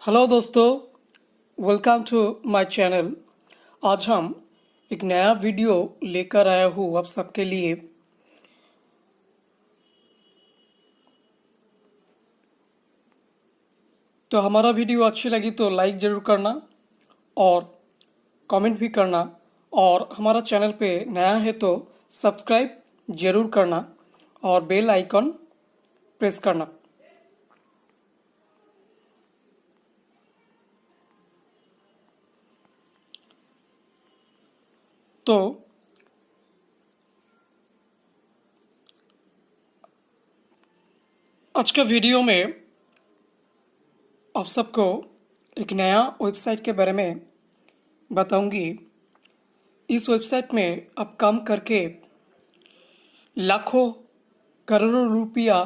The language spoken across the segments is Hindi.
हेलो दोस्तों, वेलकम टू माय चैनल। आज हम एक नया वीडियो लेकर आया हूँ आप सबके लिए। तो हमारा वीडियो अच्छी लगी तो लाइक ज़रूर करना और कमेंट भी करना, और हमारा चैनल पे नया है तो सब्सक्राइब ज़रूर करना और बेल आइकन प्रेस करना। तो आज का वीडियो में आप सबको एक नया वेबसाइट के बारे में बताऊंगी। इस वेबसाइट में आप काम करके लाखों करोड़ों रुपया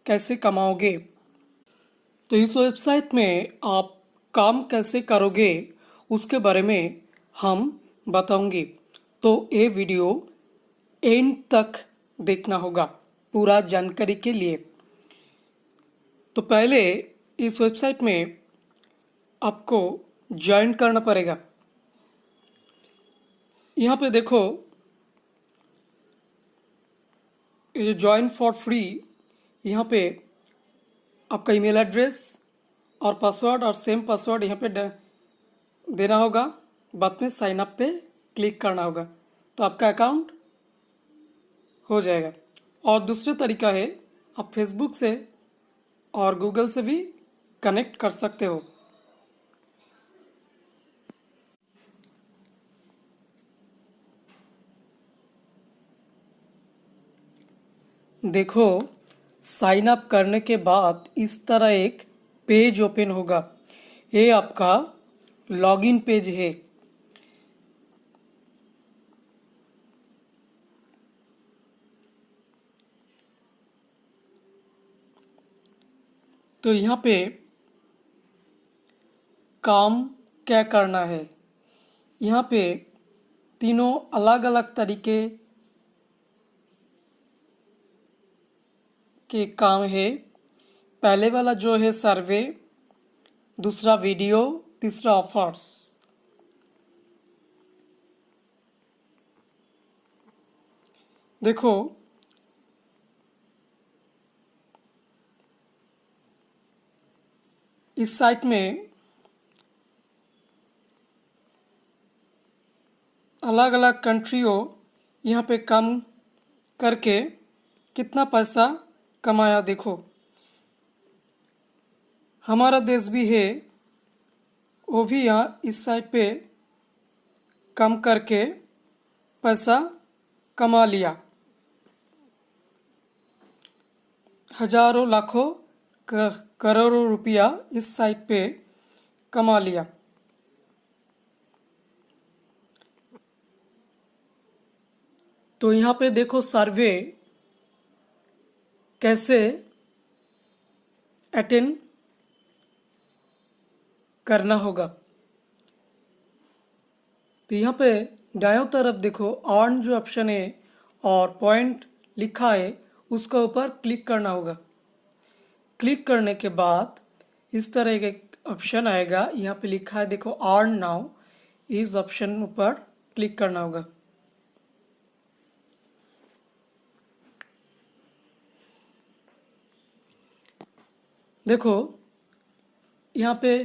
कैसे कमाओगे। तो इस वेबसाइट में आप काम कैसे करोगे उसके बारे में हम बताऊंगी। तो ये वीडियो एंड तक देखना होगा पूरा जानकारी के लिए। तो पहले इस वेबसाइट में आपको ज्वाइन करना पड़ेगा। यहाँ पे देखो, ये ज्वाइन फॉर फ्री, यहाँ पे आपका ईमेल एड्रेस और पासवर्ड और सेम पासवर्ड यहाँ पे देना होगा। बाद में साइन अप पे क्लिक करना होगा तो आपका अकाउंट हो जाएगा। और दूसरा तरीका है, आप फेसबुक से और गूगल से भी कनेक्ट कर सकते हो। देखो, साइन अप करने के बाद इस तरह एक पेज ओपन होगा। ये आपका लॉगिन पेज है। तो यहाँ पे काम क्या करना है, यहाँ पे तीनों अलग अलग तरीके के काम है। पहले वाला जो है सर्वे, दूसरा वीडियो, तीसरा ऑफर्स। देखो, इस साइट में अलग अलग कंट्रियों यहाँ पे काम करके कितना पैसा कमाया। देखो, हमारा देश भी है, वो भी यहाँ इस साइट पे काम करके पैसा कमा लिया। हजारों लाखों करोड़ों रुपया इस साइट पे कमा लिया। तो यहाँ पे देखो, सर्वे कैसे अटेंड करना होगा। तो यहाँ पे दायों तरफ देखो, अर्न जो ऑप्शन है और पॉइंट लिखा है उसका ऊपर क्लिक करना होगा। क्लिक करने के बाद इस तरह का ऑप्शन आएगा। यहाँ पे लिखा है देखो, अर्न नाउ। इस ऑप्शन ऊपर क्लिक करना होगा। देखो, यहाँ पे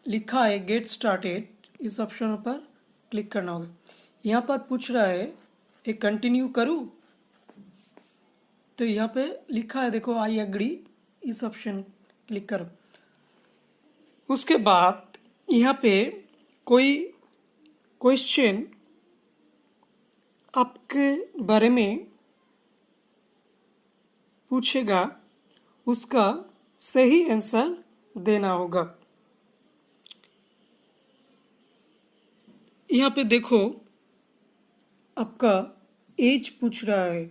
लिखा है गेट स्टार्टेड। इस ऑप्शन पर क्लिक करना होगा। यहाँ पर पूछ रहा है ये कंटिन्यू करूँ, तो यहाँ पे लिखा है देखो, आई एग्री। इस ऑप्शन क्लिक करो। उसके बाद यहाँ पे कोई क्वेश्चन आपके बारे में पूछेगा, उसका सही आंसर देना होगा। यहाँ पे देखो, आपका एज पूछ रहा है।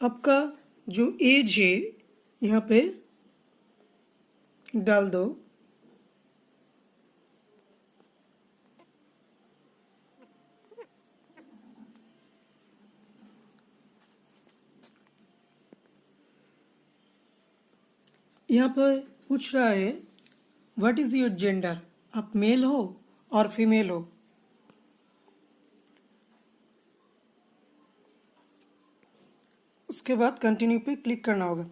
आपका जो एज है यहाँ पे डाल दो। यहाँ पर पूछ रहा है व्हाट इज़ योर जेंडर, आप मेल हो और फीमेल हो। उसके बाद कंटिन्यू पे क्लिक करना होगा।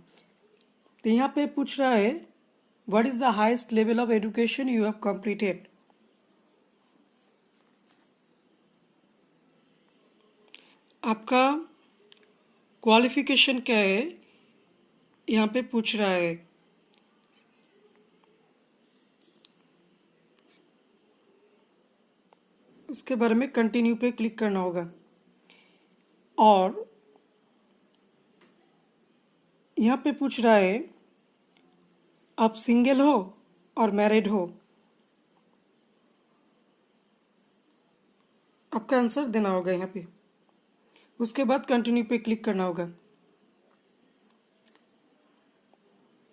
तो यहाँ पे पूछ रहा है what is the highest level of education you have completed. आपका क्वालिफिकेशन क्या है यहाँ पे पूछ रहा है। उसके बारे में कंटिन्यू पे क्लिक करना होगा। और यहाँ पे पूछ रहा है आप सिंगल हो और मैरिड हो। आपका आंसर देना होगा यहाँ पे। उसके बाद कंटिन्यू पे क्लिक करना होगा।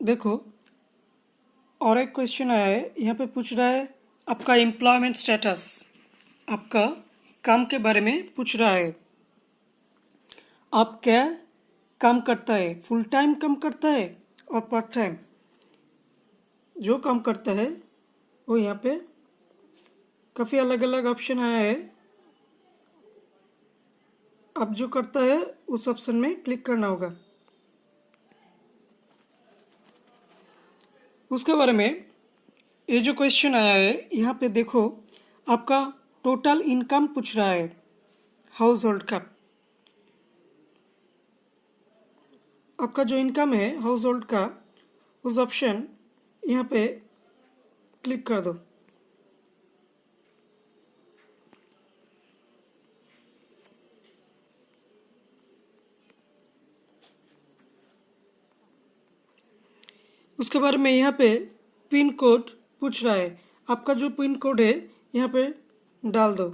देखो और एक क्वेश्चन आया है, यहाँ पे पूछ रहा है आपका एम्प्लॉयमेंट स्टेटस, आपका काम के बारे में पूछ रहा है। आप क्या काम करता है, फुल टाइम काम करता है और पार्ट टाइम। जो काम करता है वो यहाँ पे काफ़ी अलग अलग ऑप्शन आया है। आप जो करता है उस ऑप्शन में क्लिक करना होगा। उसके बारे में ये जो क्वेश्चन आया है यहाँ पे देखो, आपका टोटल इनकम पूछ रहा है हाउस होल्ड का। आपका जो इनकम है हाउस होल्ड का उस ऑप्शन यहाँ पे क्लिक कर दो। उसके बारे में यहाँ पे पिन कोड पूछ रहा है। आपका जो पिन कोड है यहाँ पे डाल दो।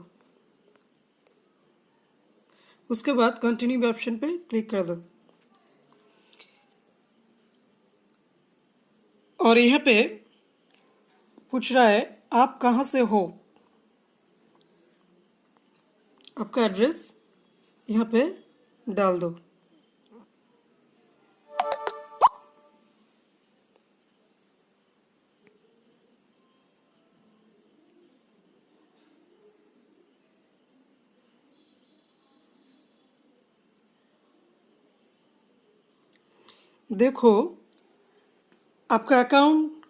उसके बाद कंटिन्यू ऑप्शन पे क्लिक कर दो। और यहाँ पे पूछ रहा है आप कहाँ से हो। आपका एड्रेस यहाँ पे डाल दो। देखो आपका अकाउंट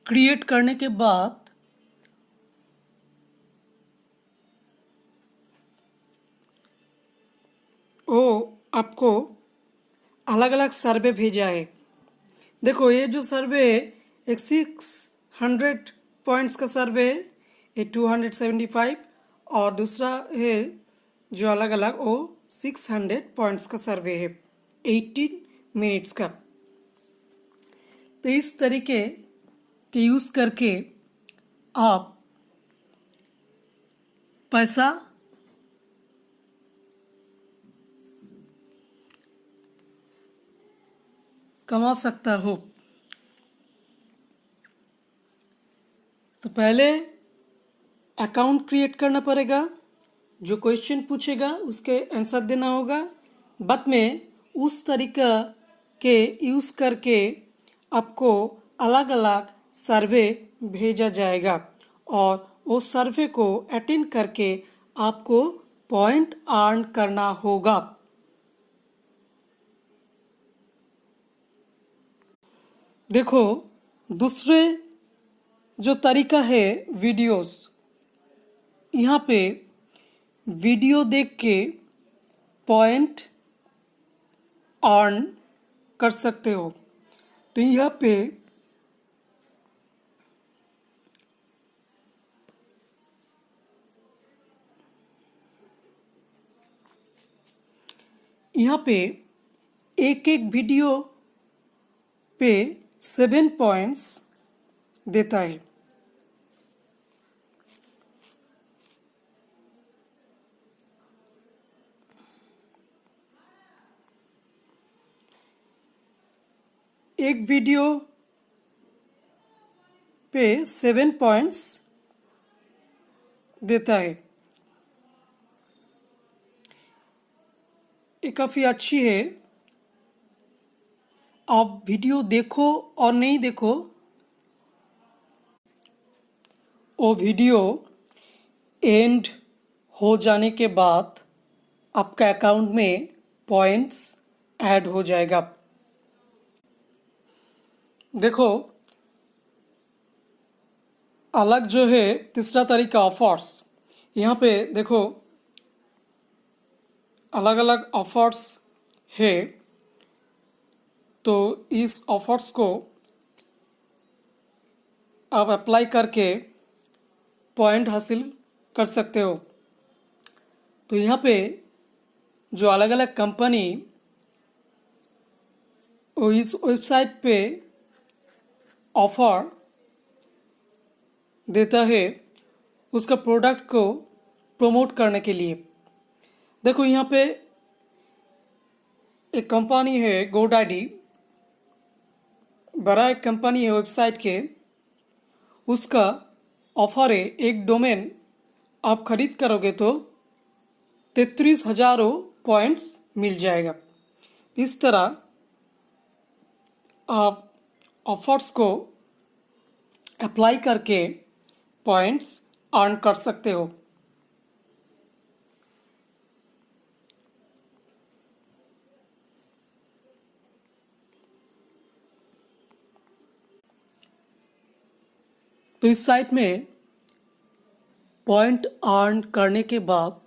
क्रिएट करने के बाद वो आपको अलग अलग सर्वे भेजा है। देखो ये जो सर्वे है एक 600 पॉइंट्स का सर्वे है, ये 275, और दूसरा है जो अलग अलग वो 600 पॉइंट्स का सर्वे है 18 मिनट्स का। तो इस तरीके के यूज़ करके आप पैसा कमा सकता हो। तो पहले अकाउंट क्रिएट करना पड़ेगा, जो क्वेश्चन पूछेगा उसके आंसर देना होगा। बाद में उस तरीका के यूज़ करके आपको अलग अलग सर्वे भेजा जाएगा और वो सर्वे को अटेंड करके आपको पॉइंट अर्न करना होगा। देखो दूसरे जो तरीका है वीडियोस, यहाँ पे वीडियो देख के पॉइंट अर्न कर सकते हो। तो यहाँ पे एक एक वीडियो पे 7 पॉइंट्स देता है। एक वीडियो पे 7 पॉइंट्स देता है। ये काफ़ी अच्छी है आप वीडियो देखो और नहीं देखो, वो वीडियो एंड हो जाने के बाद आपका अकाउंट में पॉइंट्स ऐड हो जाएगा। देखो, अलग जो है तीसरा तरीका ऑफर्स। यहाँ पे देखो अलग अलग ऑफर्स है, तो इस ऑफर्स को आप अप्लाई करके पॉइंट हासिल कर सकते हो। तो यहाँ पे जो अलग अलग कंपनी वो इस वेबसाइट पे ऑफर देता है उसका प्रोडक्ट को प्रमोट करने के लिए। देखो यहाँ पे एक कंपनी है गोडैडी, बड़ा एक कंपनी है वेबसाइट के, उसका ऑफर है एक डोमेन आप खरीद करोगे तो 33,000 पॉइंट्स मिल जाएगा। इस तरह आप ऑफर्स को अप्लाई करके पॉइंट्स अर्न कर सकते हो। तो इस साइट में पॉइंट अर्न करने के बाद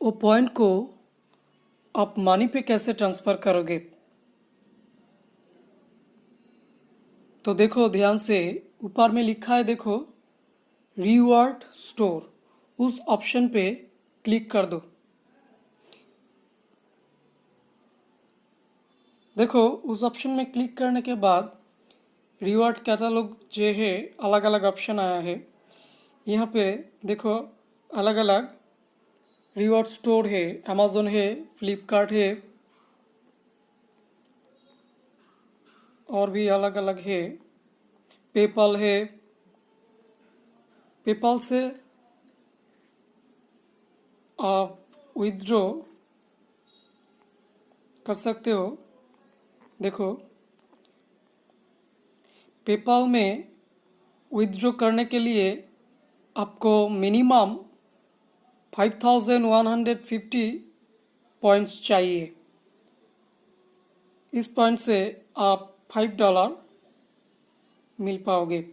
वो पॉइंट को आप मनी पे कैसे ट्रांसफ़र करोगे, तो देखो ध्यान से, ऊपर में लिखा है देखो रिवॉर्ड स्टोर, उस ऑप्शन पे क्लिक कर दो। देखो उस ऑप्शन में क्लिक करने के बाद रिवॉर्ड कैटलॉग जो है अलग अलग ऑप्शन आया है। यहाँ पे देखो अलग अलग रिवॉर्ड स्टोर है, अमेज़न है, फ्लिपकार्ट है और भी अलग अलग है, पेपल है। पेपल से आप विथड्रॉ कर सकते हो। देखो पेपल में विथड्रॉ करने के लिए आपको मिनिमम 5,150 पॉइंट्स चाहिए। इस पॉइंट से आप $5 मिल पाओगे।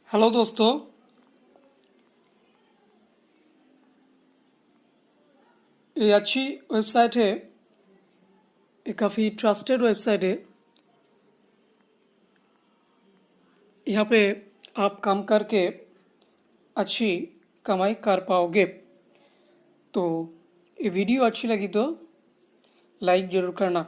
हेलो दोस्तों, ये अच्छी वेबसाइट है, ये काफ़ी ट्रस्टेड वेबसाइट है। यहाँ पे आप काम करके अच्छी कमाई कर पाओगे। तो ये वीडियो अच्छी लगी तो लाइक ज़रूर करना।